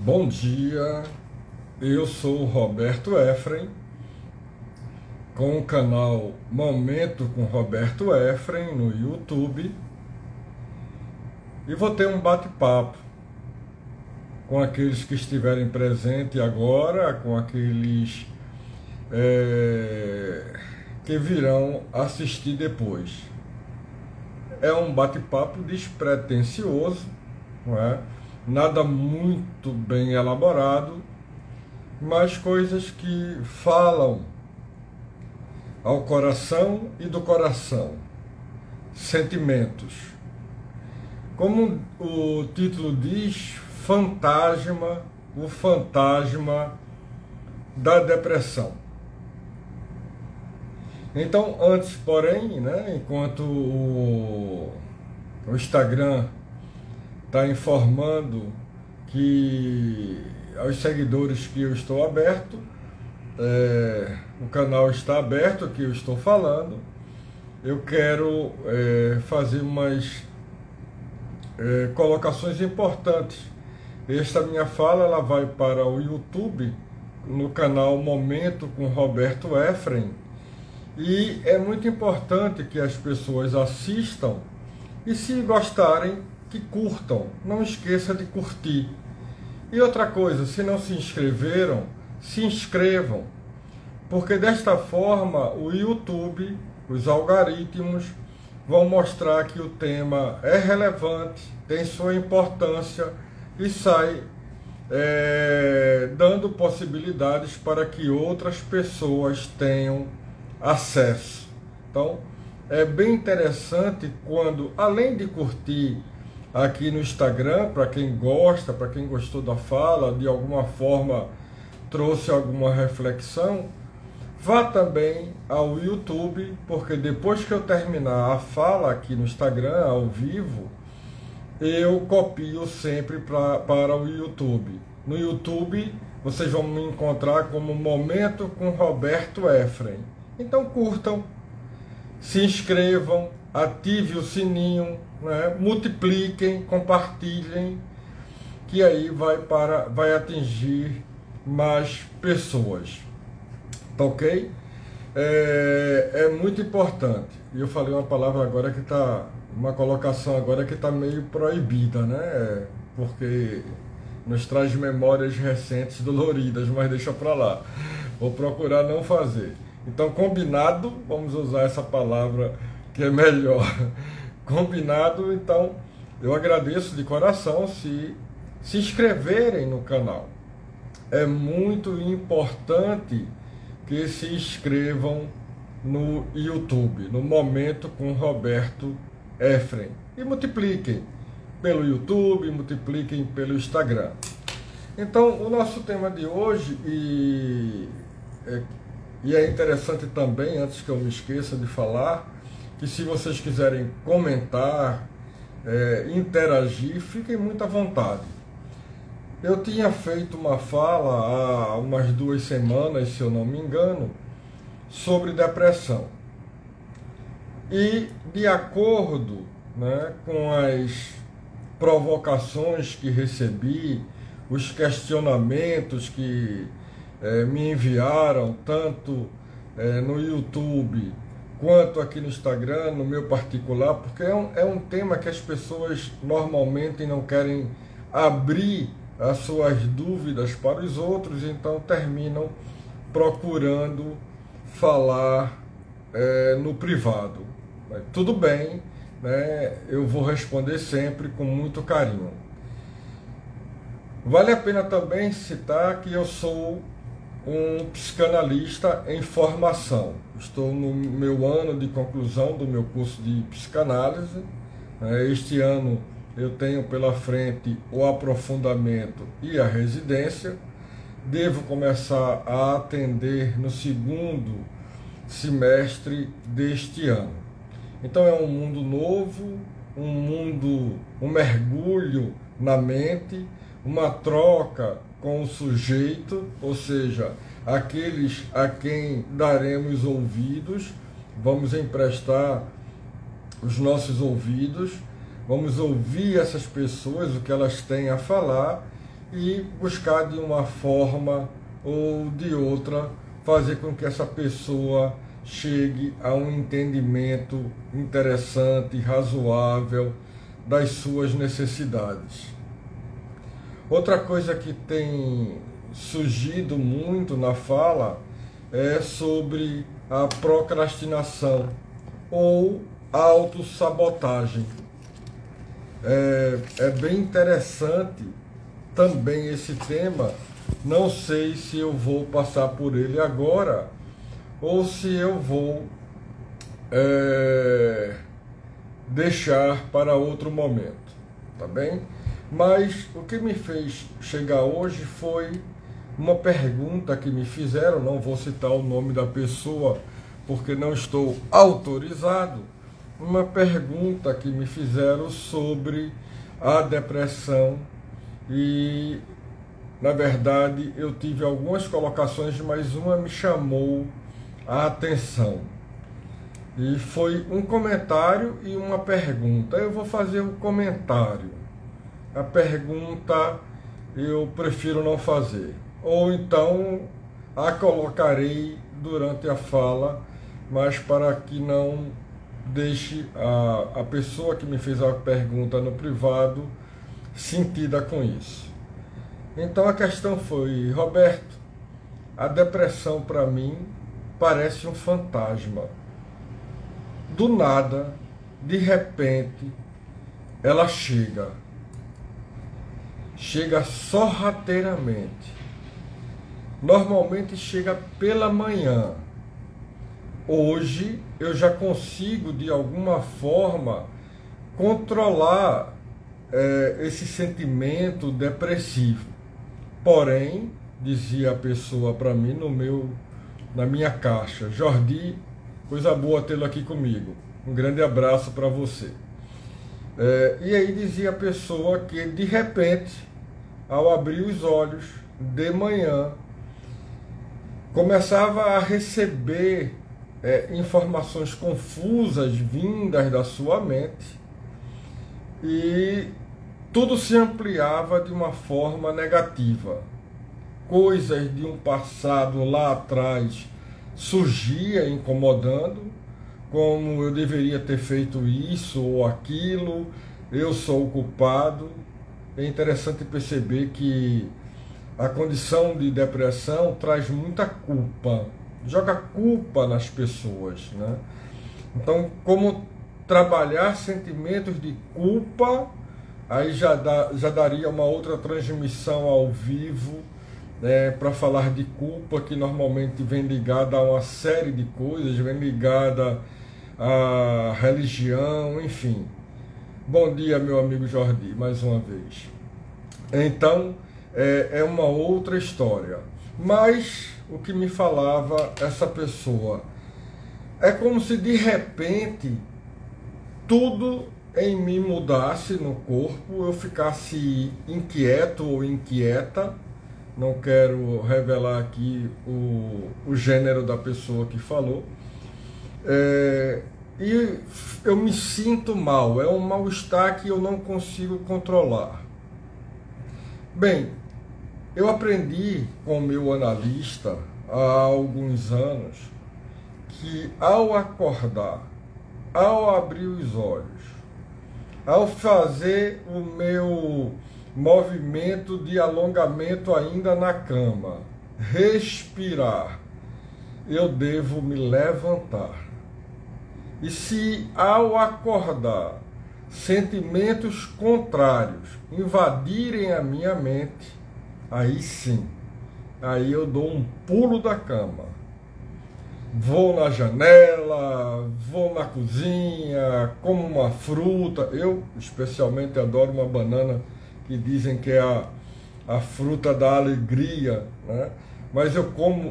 Bom dia, eu sou o Roberto Efrem, com o canal Momento com Roberto Efrem no YouTube, e vou ter um bate-papo com aqueles que estiverem presentes agora, com aqueles que virão assistir depois. É um bate-papo despretensioso, não é? Nada muito bem elaborado, mas coisas que falam ao coração e do coração, sentimentos. Como o título diz, fantasma, o fantasma da depressão. Então, antes, porém, enquanto o Instagram está informando que aos seguidores que eu estou aberto, o canal está aberto, que eu estou falando, eu quero fazer umas colocações importantes. Esta minha fala ela vai para o YouTube, no canal Momento com Roberto Efrem, e é muito importante que as pessoas assistam e, se gostarem, que curtam. Não esqueça de curtir. E outra coisa, se não se inscreveram, se inscrevam, porque desta forma o YouTube, os algoritmos, vão mostrar que o tema é relevante, tem sua importância e sai dando possibilidades para que outras pessoas tenham acesso. Então, é bem interessante quando, além de curtir aqui no Instagram, para quem gosta, para quem gostou da fala, de alguma forma trouxe alguma reflexão, vá também ao YouTube, porque depois que eu terminar a fala aqui no Instagram, ao vivo, eu copio sempre para o YouTube. No YouTube, vocês vão me encontrar como Momento com Roberto Efrem. Então curtam, se inscrevam, ative o sininho, multipliquem, compartilhem, que aí vai atingir mais pessoas. Tá ok? É muito importante. E eu falei uma palavra agora que está, uma colocação agora que está meio proibida, né? Porque nos traz memórias recentes doloridas, mas deixa para lá. Vou procurar não fazer. Então, combinado, vamos usar essa palavra que é melhor. Combinado, então, eu agradeço de coração se inscreverem no canal. É muito importante que se inscrevam no YouTube, no Momento com Roberto Efrem. E multipliquem pelo YouTube, multipliquem pelo Instagram. Então, o nosso tema de hoje, e é interessante também, antes que eu me esqueça de falar, que se vocês quiserem comentar, interagir, fiquem muito à vontade. Eu tinha feito uma fala há umas 2 semanas, se eu não me engano, sobre depressão. E de acordo, com as provocações que recebi, os questionamentos que me enviaram, tanto no YouTube quanto aqui no Instagram, no meu particular, porque é um tema que as pessoas normalmente não querem abrir as suas dúvidas para os outros, então terminam procurando falar no privado. Mas tudo bem, eu vou responder sempre com muito carinho. Vale a pena também citar que eu sou um psicanalista em formação. Estou no meu ano de conclusão do meu curso de psicanálise. Este ano eu tenho pela frente o aprofundamento e a residência. Devo começar a atender no 2º semestre deste ano. Então é um mundo novo, um mergulho na mente, uma troca com o sujeito, ou seja, aqueles a quem daremos ouvidos, vamos emprestar os nossos ouvidos, vamos ouvir essas pessoas, o que elas têm a falar, e buscar de uma forma ou de outra fazer com que essa pessoa chegue a um entendimento interessante, razoável das suas necessidades. Outra coisa que tem surgido muito na fala é sobre a procrastinação ou autossabotagem. É bem interessante também esse tema. Não sei se eu vou passar por ele agora ou se eu vou deixar para outro momento, tá bem? Mas o que me fez chegar hoje foi uma pergunta que me fizeram, não vou citar o nome da pessoa porque não estou autorizado, uma pergunta que me fizeram sobre a depressão e, na verdade, eu tive algumas colocações, mas uma me chamou a atenção. E foi um comentário e uma pergunta. Eu vou fazer um comentário. A pergunta eu prefiro não fazer. Ou então a colocarei durante a fala, mas para que não deixe a pessoa que me fez a pergunta no privado sentida com isso. Então a questão foi: Roberto, a depressão para mim parece um fantasma. Do nada, de repente, ela chega sorrateiramente. Normalmente chega pela manhã. Hoje eu já consigo de alguma forma controlar esse sentimento depressivo. Porém, dizia a pessoa para mim na minha caixa: Jordi, coisa boa tê-lo aqui comigo. Um grande abraço para você. E aí dizia a pessoa que de repente, ao abrir os olhos de manhã, começava a receber informações confusas vindas da sua mente e tudo se ampliava de uma forma negativa. Coisas de um passado lá atrás surgia incomodando, como eu deveria ter feito isso ou aquilo, eu sou o culpado. É interessante perceber que a condição de depressão traz muita culpa, joga culpa nas pessoas, né? Então, como trabalhar sentimentos de culpa, aí já daria uma outra transmissão ao vivo, para falar de culpa, que normalmente vem ligada a uma série de coisas, vem ligada à religião, enfim. Bom dia, meu amigo Jordi, mais uma vez. Então, é uma outra história. Mas o que me falava essa pessoa é como se de repente tudo em mim mudasse no corpo, eu ficasse inquieto ou inquieta. Não quero revelar aqui o gênero da pessoa que falou. E eu me sinto mal, é um mal-estar que eu não consigo controlar. Bem, eu aprendi com o meu analista há alguns anos que ao acordar, ao abrir os olhos, ao fazer o meu movimento de alongamento ainda na cama, respirar, eu devo me levantar. E se ao acordar sentimentos contrários invadirem a minha mente, aí sim, aí eu dou um pulo da cama, vou na janela, vou na cozinha, como uma fruta. Eu especialmente adoro uma banana, que dizem que é a fruta da alegria, né? Mas eu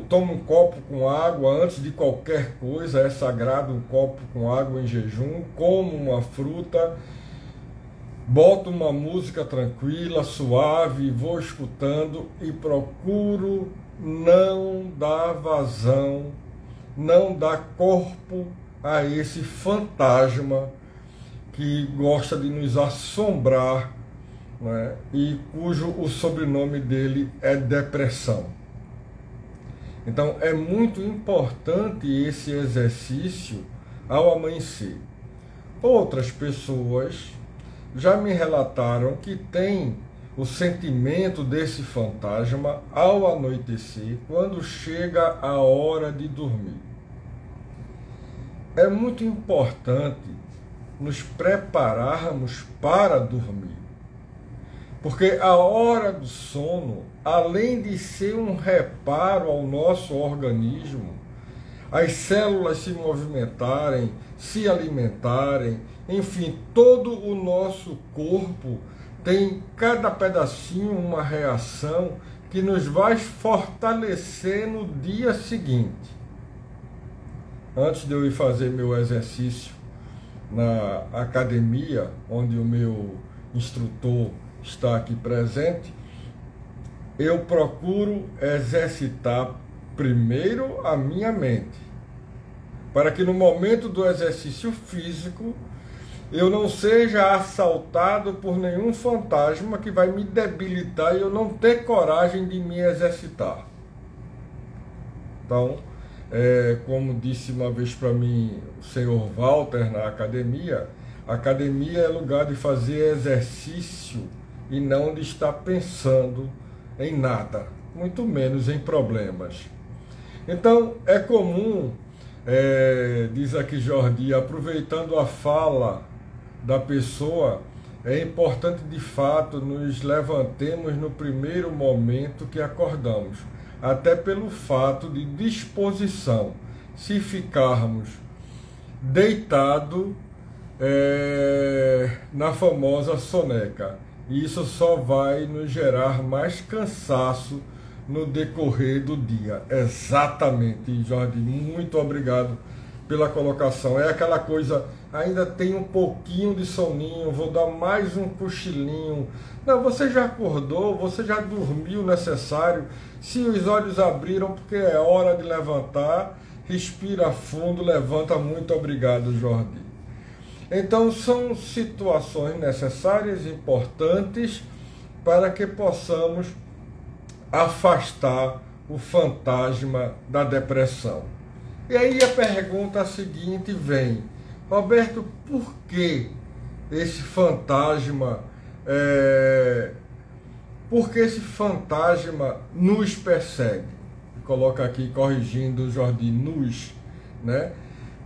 tomo um copo com água antes de qualquer coisa, é sagrado um copo com água em jejum, como uma fruta, boto uma música tranquila, suave, vou escutando e procuro não dar vazão, não dar corpo a esse fantasma que gosta de nos assombrar né, e cujo o sobrenome dele é depressão. Então é muito importante esse exercício ao amanhecer. Outras pessoas já me relataram que têm o sentimento desse fantasma ao anoitecer, quando chega a hora de dormir. É muito importante nos prepararmos para dormir, porque a hora do sono, além de ser um reparo ao nosso organismo, as células se movimentarem, se alimentarem, enfim, todo o nosso corpo tem cada pedacinho uma reação que nos vai fortalecer no dia seguinte. Antes de eu ir fazer meu exercício na academia, onde o meu instrutor está aqui presente, eu procuro exercitar primeiro a minha mente, para que no momento do exercício físico eu não seja assaltado por nenhum fantasma que vai me debilitar e eu não ter coragem de me exercitar. Então, como disse uma vez para mim o senhor Walter na academia, a academia é lugar de fazer exercício e não de estar pensando em nada, muito menos em problemas. Então, é comum, diz aqui Jordi, aproveitando a fala da pessoa, é importante de fato nos levantemos no primeiro momento que acordamos, até pelo fato de disposição. Se ficarmos deitados na famosa soneca, isso só vai nos gerar mais cansaço no decorrer do dia. Exatamente, Jordi, muito obrigado pela colocação. É aquela coisa, ainda tem um pouquinho de soninho, vou dar mais um cochilinho. Não, você já acordou, você já dormiu o necessário. Se os olhos abriram, porque é hora de levantar, respira fundo, levanta. Muito obrigado, Jordi. Então são situações necessárias, importantes, para que possamos afastar o fantasma da depressão. E aí a pergunta seguinte vem: Roberto, por que esse fantasma, nos persegue? Coloca aqui, corrigindo o Jordi, nos, né?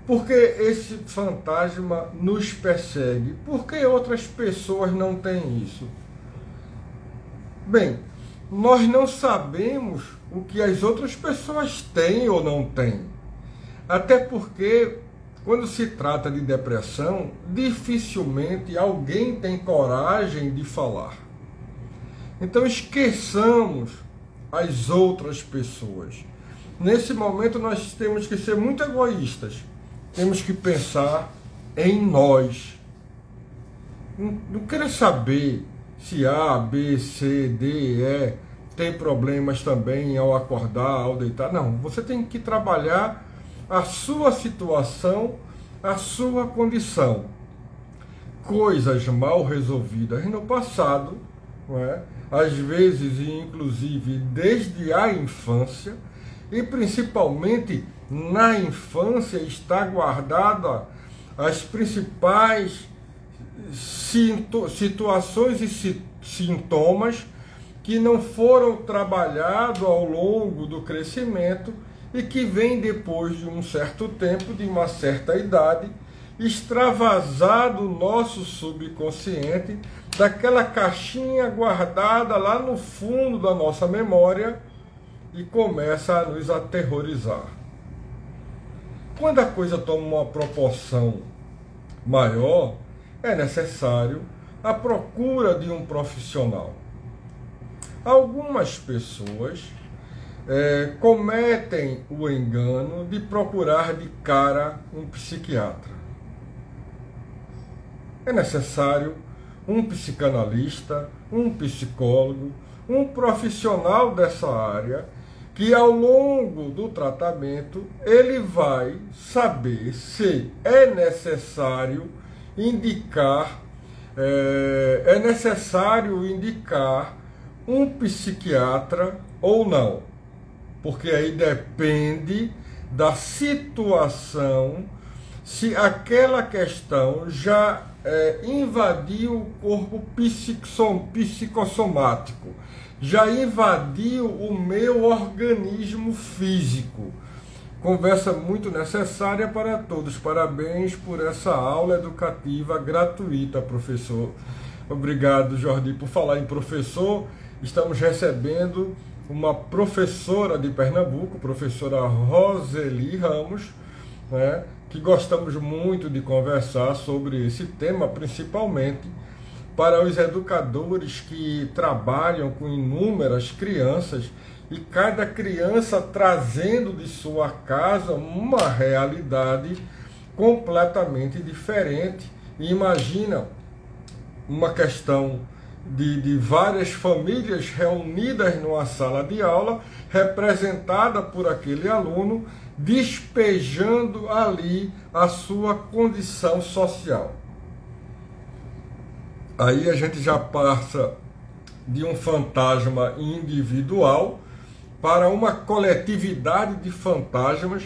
Por que esse fantasma nos persegue? Por que outras pessoas não têm isso? Bem, nós não sabemos o que as outras pessoas têm ou não têm. Até porque, quando se trata de depressão, dificilmente alguém tem coragem de falar. Então esqueçamos as outras pessoas. Nesse momento nós temos que ser muito egoístas. Temos que pensar em nós. Não quero saber se A, B, C, D, E tem problemas também ao acordar, ao deitar. Não, você tem que trabalhar a sua situação, a sua condição. Coisas mal resolvidas no passado, não é? Às vezes, inclusive, desde a infância, e principalmente na infância está guardada as principais situações e sintomas que não foram trabalhados ao longo do crescimento e que vem depois de um certo tempo, de uma certa idade, extravasar do nosso subconsciente, daquela caixinha guardada lá no fundo da nossa memória, e começa a nos aterrorizar. Quando a coisa toma uma proporção maior, é necessário a procura de um profissional. Algumas pessoas cometem o engano de procurar de cara um psiquiatra. É necessário um psicanalista, um psicólogo, um profissional dessa área, que ao longo do tratamento ele vai saber se é necessário indicar é necessário indicar um psiquiatra ou não, porque aí depende da situação, se aquela questão já invadiu o corpo psicossomático, já invadiu o meu organismo físico. Conversa muito necessária para todos. Parabéns por essa aula educativa gratuita, professor. Obrigado, Jordi. Por falar em professor, estamos recebendo uma professora de Pernambuco, professora Roseli Ramos, né, que gostamos muito de conversar sobre esse tema, principalmente para os educadores que trabalham com inúmeras crianças, e cada criança trazendo de sua casa uma realidade completamente diferente. E imagina uma questão de várias famílias reunidas numa sala de aula, representada por aquele aluno, despejando ali a sua condição social. Aí a gente já passa de um fantasma individual para uma coletividade de fantasmas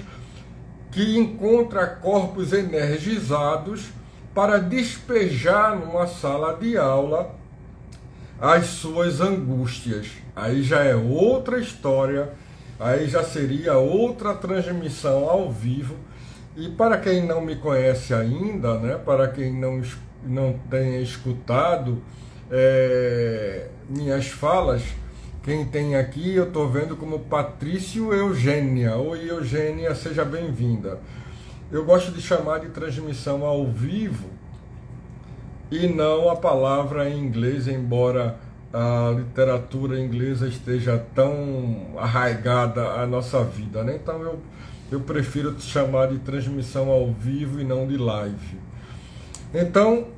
que encontra corpos energizados para despejar numa sala de aula as suas angústias. Aí já é outra história, aí já seria outra transmissão ao vivo. E para quem não me conhece ainda, né, para quem não tenha escutado minhas falas, quem tem aqui eu estou vendo como Patrício Eugênia. Oi, Eugênia, seja bem-vinda. Eu gosto de chamar de transmissão ao vivo e não a palavra em inglês, embora a literatura inglesa esteja tão arraigada à nossa vida, né? Então eu prefiro chamar de transmissão ao vivo e não de live. Então,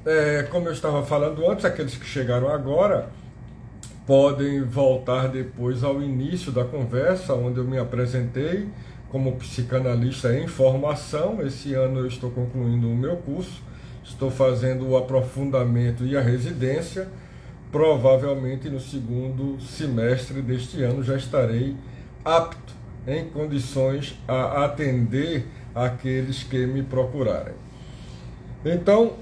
como eu estava falando antes, aqueles que chegaram agora podem voltar depois ao início da conversa, onde eu me apresentei como psicanalista em formação. Esse ano eu estou concluindo o meu curso, estou fazendo o aprofundamento e a residência. Provavelmente no segundo semestre deste ano já estarei apto, em condições a atender aqueles que me procurarem. Então,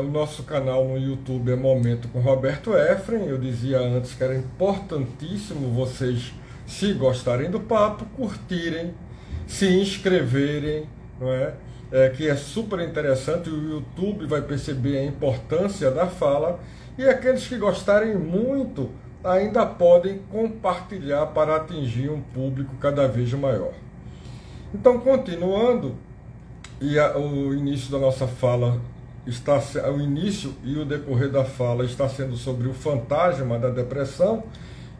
o nosso canal no YouTube é Momento com Roberto Efrem. Eu dizia antes que era importantíssimo vocês, se gostarem do papo, curtirem, se inscreverem, não é? Que é super interessante, o YouTube vai perceber a importância da fala, e aqueles que gostarem muito ainda podem compartilhar para atingir um público cada vez maior. Então, continuando, o início da nossa fala o início e o decorrer da fala está sendo sobre o fantasma da depressão.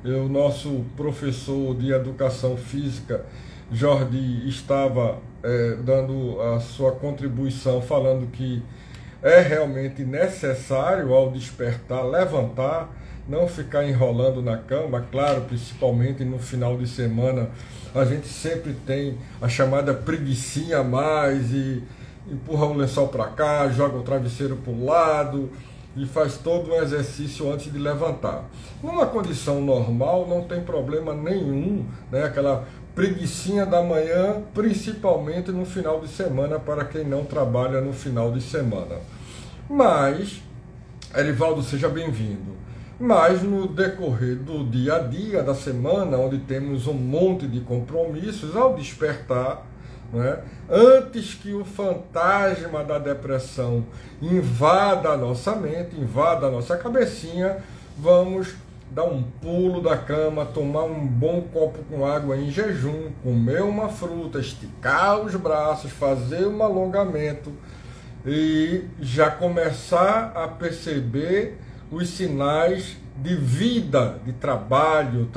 O nosso professor de educação física, Jordi, estava dando a sua contribuição, falando que é realmente necessário, ao despertar, levantar, não ficar enrolando na cama. Claro, principalmente no final de semana, a gente sempre tem a chamada preguicinha a mais e empurra o lençol para cá, joga o travesseiro para o lado e faz todo um exercício antes de levantar. Numa condição normal não tem problema nenhum, né? Aquela preguicinha da manhã, principalmente no final de semana, para quem não trabalha no final de semana. Mas, Erivaldo, seja bem-vindo. Mas no decorrer do dia a dia, da semana, onde temos um monte de compromissos, ao despertar, né, antes que o fantasma da depressão invada a nossa mente, invada a nossa cabecinha, vamos dar um pulo da cama, tomar um bom copo com água em jejum, comer uma fruta, esticar os braços, fazer um alongamento e já começar a perceber os sinais de vida, de trabalho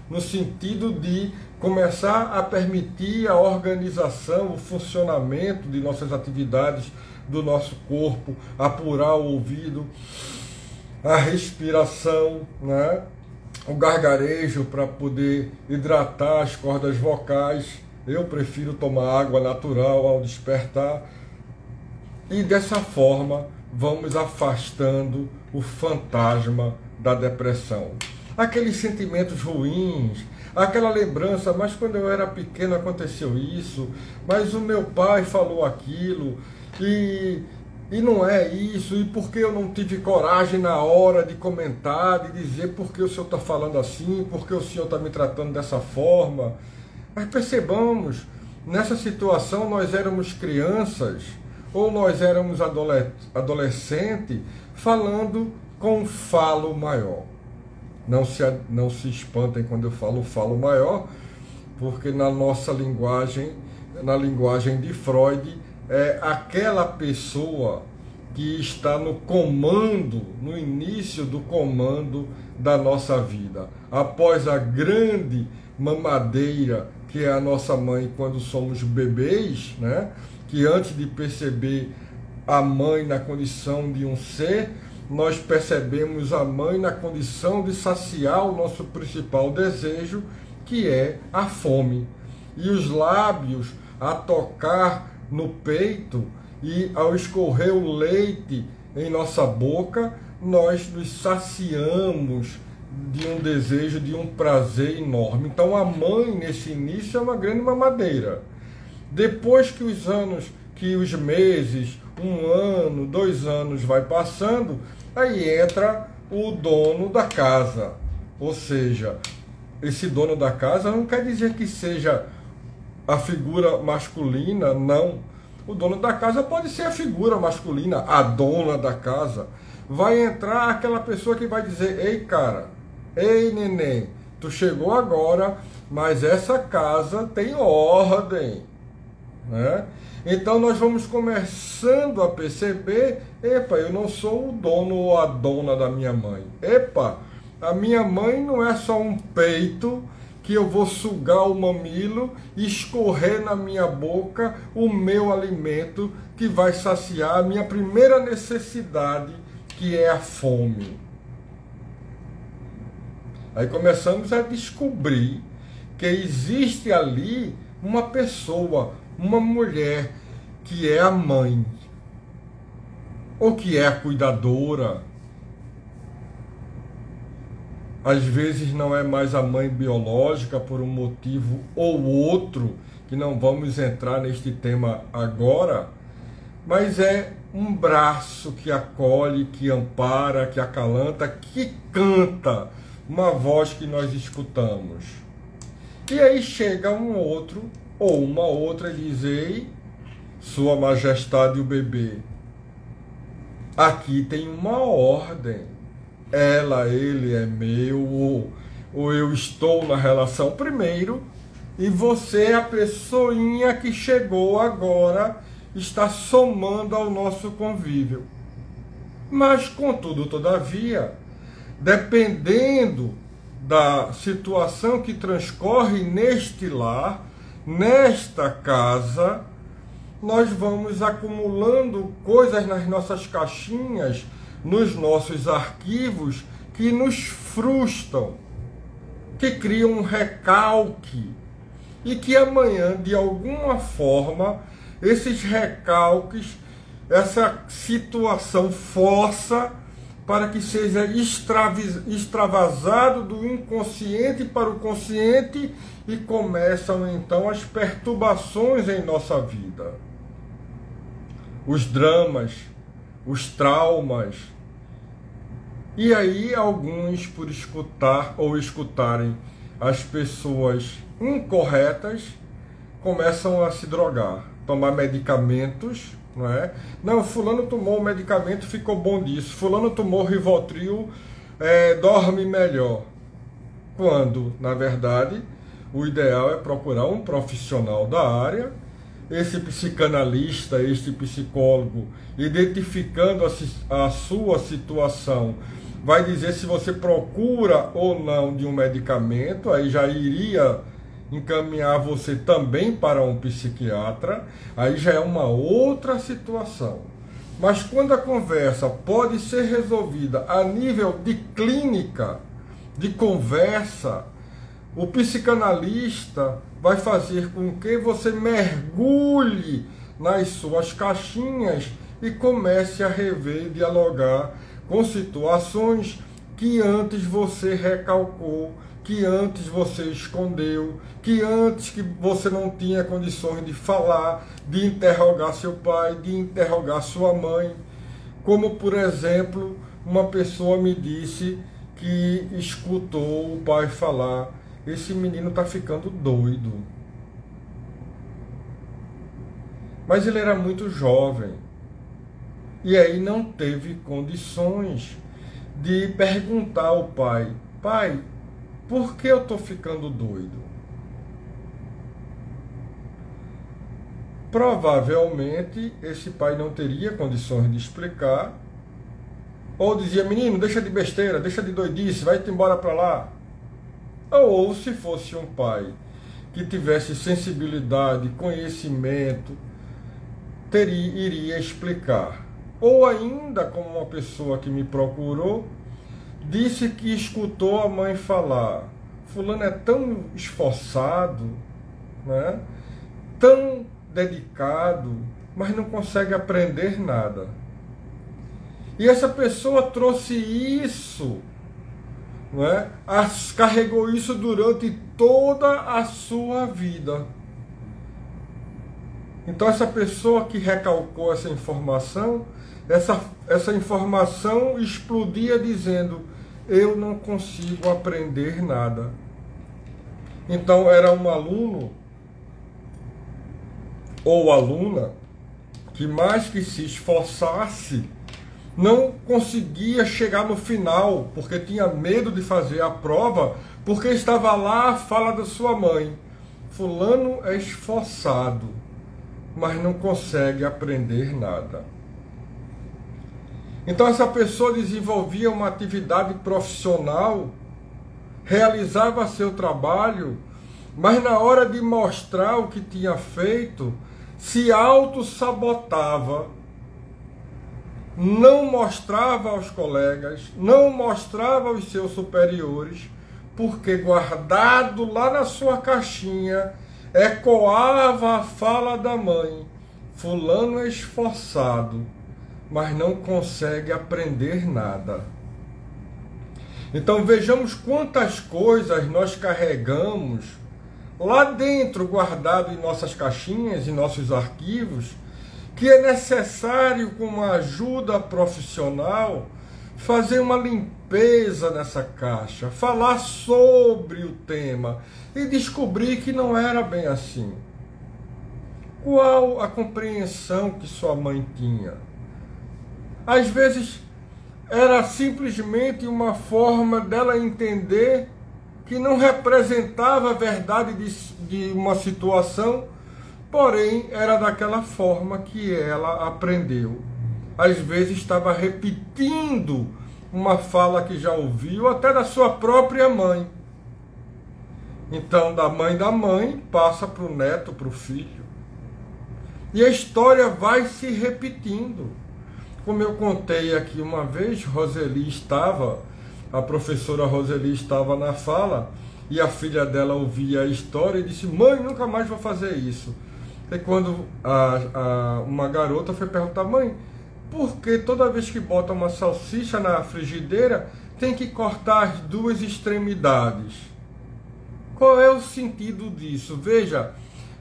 no sentido de começar a permitir a organização, o funcionamento de nossas atividades, do nosso corpo, apurar o ouvido, a respiração, né? O gargarejo para poder hidratar as cordas vocais. Eu prefiro tomar água natural ao despertar. E dessa forma vamos afastando o fantasma da depressão. Aqueles sentimentos ruins, aquela lembrança, mas quando eu era pequeno aconteceu isso, mas o meu pai falou aquilo, e não é isso, e por que eu não tive coragem na hora de comentar, de dizer por que o senhor está falando assim, por que o senhor está me tratando dessa forma. Mas percebamos, nessa situação nós éramos crianças, ou nós éramos adolescentes, falando com falo maior. Não se espantem quando eu falo maior, porque na nossa linguagem, na linguagem de Freud, é aquela pessoa que está no comando, no início do comando da nossa vida. Após a grande mamadeira, que é a nossa mãe quando somos bebês, né? Que antes de perceber a mãe na condição de um ser, nós percebemos a mãe na condição de saciar o nosso principal desejo, que é a fome. E os lábios a tocar no peito e ao escorrer o leite em nossa boca, nós nos saciamos de um desejo, de um prazer enorme. Então a mãe nesse início é uma grande mamadeira. Depois que os meses, 1 ano, 2 anos vai passando, aí entra o dono da casa. Ou seja, esse dono da casa não quer dizer que seja a figura masculina, não. O dono da casa pode ser a figura masculina, a dona da casa. Vai entrar aquela pessoa que vai dizer: ei cara, ei neném, tu chegou agora, mas essa casa tem ordem, né? Então nós vamos começando a perceber: epa, eu não sou o dono ou a dona da minha mãe. Epa, a minha mãe não é só um peito que eu vou sugar o mamilo e escorrer na minha boca o meu alimento que vai saciar a minha primeira necessidade, que é a fome. Aí começamos a descobrir que existe ali uma pessoa, uma mulher, que é a mãe, ou que é a cuidadora. Às vezes não é mais a mãe biológica por um motivo ou outro, que não vamos entrar neste tema agora, mas é um braço que acolhe, que ampara, que acalanta, que canta, uma voz que nós escutamos. E aí chega um outro ou uma outra e diz: ei, Sua Majestade o bebê, aqui tem uma ordem. Ela, ele é meu, ou eu estou na relação primeiro, e você, a pessoinha que chegou agora, está somando ao nosso convívio. Mas, contudo, todavia, dependendo da situação que transcorre neste lar, nesta casa, nós vamos acumulando coisas nas nossas caixinhas, nos nossos arquivos, que nos frustram, que criam um recalque, e que amanhã, de alguma forma, esses recalques, essa situação força para que seja extravasado do inconsciente para o consciente, e começam então as perturbações em nossa vida. Os dramas, os traumas. E aí alguns, por escutar ou escutarem as pessoas incorretas, começam a se drogar, tomar medicamentos, não é? Não, fulano tomou o medicamento, ficou bom disso. Fulano tomou Rivotril, dorme melhor. Quando, na verdade, o ideal é procurar um profissional da área. Esse psicanalista, este psicólogo, identificando a sua situação, vai dizer se você procura ou não de um medicamento. Aí já iria encaminhar você também para um psiquiatra. Aí já é uma outra situação. Mas quando a conversa pode ser resolvida a nível de clínica, de conversa, o psicanalista vai fazer com que você mergulhe nas suas caixinhas e comece a rever, dialogar com situações que antes você recalcou, que antes você escondeu, que antes que você não tinha condições de falar, de interrogar seu pai, de interrogar sua mãe. Como, por exemplo, uma pessoa me disse que escutou o pai falar: esse menino está ficando doido. Mas ele era muito jovem. E aí não teve condições de perguntar ao pai: pai, por que eu estou ficando doido? Provavelmente esse pai não teria condições de explicar, ou dizia: menino, deixa de besteira, deixa de doidice, vai-te embora para lá. Ou se fosse um pai que tivesse sensibilidade, conhecimento, iria explicar. Ou ainda, como uma pessoa que me procurou, disse que escutou a mãe falar: fulano é tão esforçado, né? Tão dedicado, mas não consegue aprender nada. E essa pessoa trouxe isso, não é? Carregou isso durante toda a sua vida. Então essa pessoa que recalcou essa informação explodia dizendo: eu não consigo aprender nada. Então era um aluno ou aluna que, mais que se esforçasse, não conseguia chegar no final, porque tinha medo de fazer a prova, porque estava lá a fala da sua mãe: fulano é esforçado, mas não consegue aprender nada. Então essa pessoa desenvolvia uma atividade profissional, realizava seu trabalho, mas na hora de mostrar o que tinha feito, se auto-sabotava, não mostrava aos colegas, não mostrava aos seus superiores, porque guardado lá na sua caixinha, ecoava a fala da mãe: fulano é esforçado, mas não consegue aprender nada. Então vejamos quantas coisas nós carregamos lá dentro, guardado em nossas caixinhas, em nossos arquivos, que é necessário, com uma ajuda profissional, fazer uma limpeza nessa caixa, falar sobre o tema e descobrir que não era bem assim. Qual a compreensão que sua mãe tinha? Às vezes era simplesmente uma forma dela entender que não representava a verdade de uma situação, porém era daquela forma que ela aprendeu. Às vezes estava repetindo uma fala que já ouviu, até da sua própria mãe. Então, da mãe passa para o neto, para o filho. E a história vai se repetindo. Como eu contei aqui uma vez, a professora Roseli estava na fala, e a filha dela ouvia a história e disse: mãe, nunca mais vou fazer isso. E quando uma garota foi perguntar: mãe, por que toda vez que bota uma salsicha na frigideira tem que cortar as duas extremidades? Qual é o sentido disso? Veja,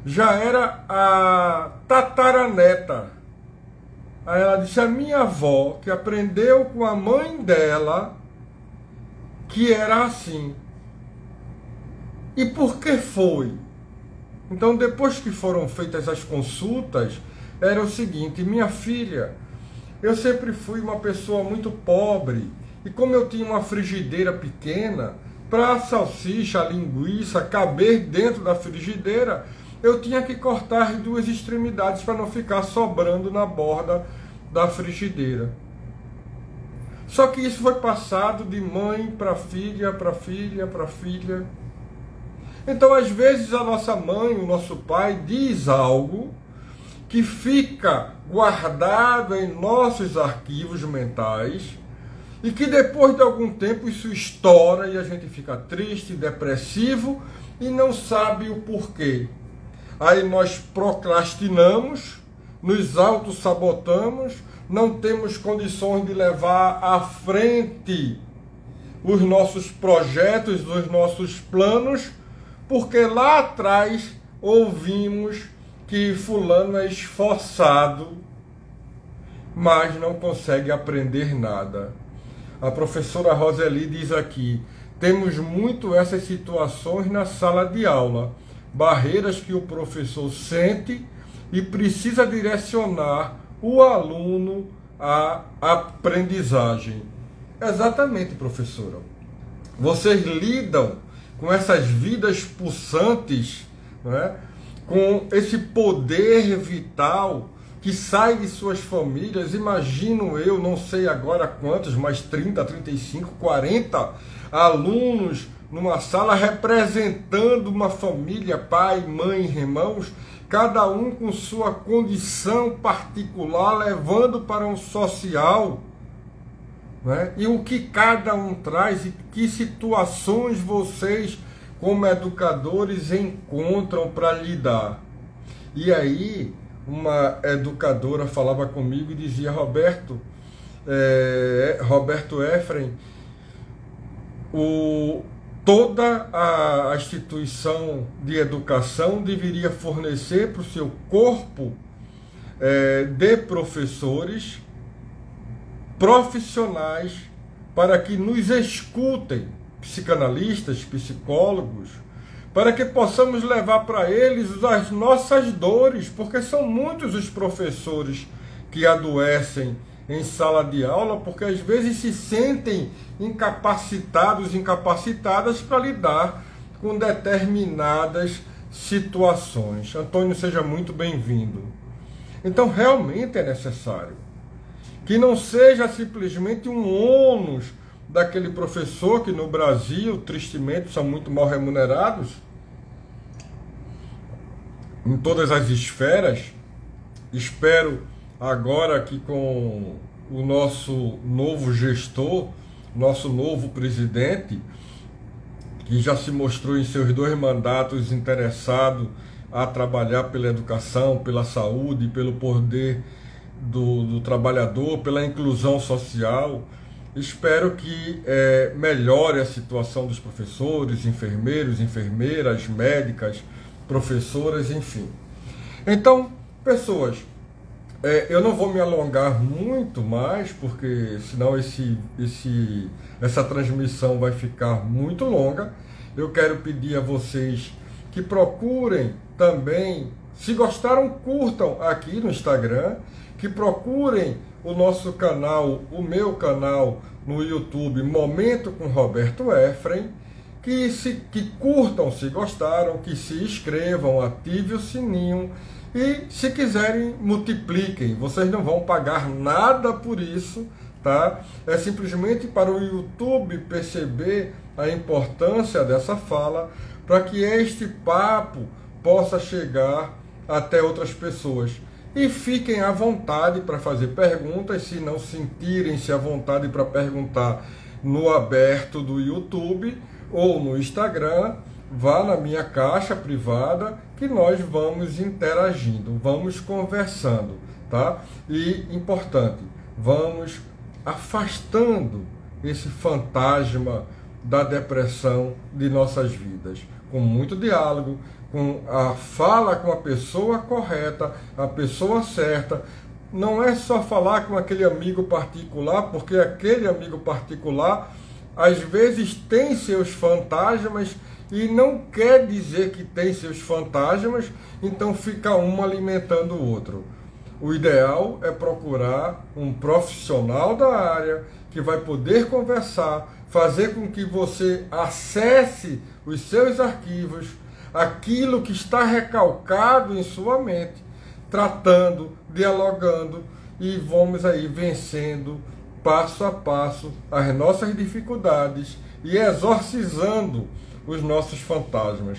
já era a tataraneta. Aí ela disse: a minha avó, que aprendeu com a mãe dela, que era assim. E por que foi? Então, depois que foram feitas as consultas, era o seguinte: minha filha, eu sempre fui uma pessoa muito pobre, e como eu tinha uma frigideira pequena, para a salsicha, a linguiça caber dentro da frigideira, eu tinha que cortar as duas extremidades para não ficar sobrando na borda da frigideira. Só que isso foi passado de mãe para filha, para filha, para filha. Então, às vezes, a nossa mãe, o nosso pai, diz algo que fica guardado em nossos arquivos mentais e que depois de algum tempo isso estoura e a gente fica triste, depressivo e não sabe o porquê. Aí nós procrastinamos, nos auto-sabotamos, não temos condições de levar à frente os nossos projetos, os nossos planos, porque lá atrás ouvimos que fulano é esforçado, mas não consegue aprender nada. A professora Roseli diz aqui: temos muito essas situações na sala de aula, barreiras que o professor sente e precisa direcionar o aluno à aprendizagem. Exatamente, professora. Vocês lidam com essas vidas pulsantes, não é? Com esse poder vital que sai de suas famílias. Imagino eu, não sei agora quantos, mas 30, 35, 40 alunos numa sala representando uma família, pai, mãe, irmãos, cada um com sua condição particular, levando para um social, né? E o que cada um traz e que situações vocês, como educadores, encontram para lidar. E aí, uma educadora falava comigo e dizia: Roberto Efraim, toda a instituição de educação deveria fornecer para o seu corpo de professores profissionais para que nos escutem, psicanalistas, psicólogos, para que possamos levar para eles as nossas dores, porque são muitos os professores que adoecem em sala de aula, porque às vezes se sentem incapacitadas para lidar com determinadas situações. Antônio, seja muito bem-vindo. Então, realmente é necessário que não seja simplesmente um ônus daquele professor que no Brasil, tristemente, são muito mal remunerados em todas as esferas. Espero agora que com o nosso novo gestor, nosso novo presidente, que já se mostrou em seus 2 mandatos interessado a trabalhar pela educação, pela saúde, pelo poder do trabalhador, pela inclusão social. Espero que melhore a situação dos professores, enfermeiros, enfermeiras, médicas, professoras, enfim. Então, pessoas, eu não vou me alongar muito mais, porque senão essa transmissão vai ficar muito longa. Eu quero pedir a vocês que procurem também, se gostaram, curtam aqui no Instagram, que procurem o nosso canal, o meu canal no YouTube, Momento com Roberto Efraim, que curtam se gostaram, que se inscrevam, ativem o sininho e, se quiserem, multipliquem. Vocês não vão pagar nada por isso, tá? É simplesmente para o YouTube perceber a importância dessa fala, para que este papo possa chegar até outras pessoas. E fiquem à vontade para fazer perguntas. Se não sentirem-se à vontade para perguntar no aberto do YouTube ou no Instagram, vá na minha caixa privada que nós vamos interagindo, vamos conversando, tá? E, importante, vamos afastando esse fantasma da depressão de nossas vidas, com muito diálogo, com a fala com a pessoa correta, a pessoa certa. Não é só falar com aquele amigo particular, porque aquele amigo particular às vezes tem seus fantasmas e não quer dizer que tem seus fantasmas, então fica um alimentando o outro. O ideal é procurar um profissional da área que vai poder conversar, fazer com que você acesse os seus arquivos, aquilo que está recalcado em sua mente, tratando, dialogando, e vamos aí vencendo passo a passo as nossas dificuldades e exorcizando os nossos fantasmas.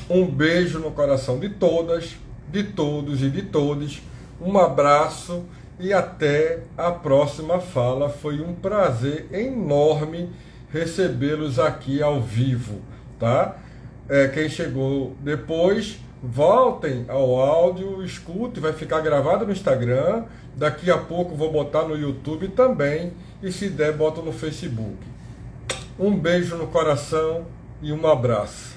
Um beijo no coração de todas, de todos e de todes. Um abraço e até a próxima fala. Foi um prazer enorme recebê-los aqui ao vivo, tá? Quem chegou depois, voltem ao áudio, escute, vai ficar gravado no Instagram, daqui a pouco vou botar no YouTube também, e se der, bota no Facebook. Um beijo no coração e um abraço.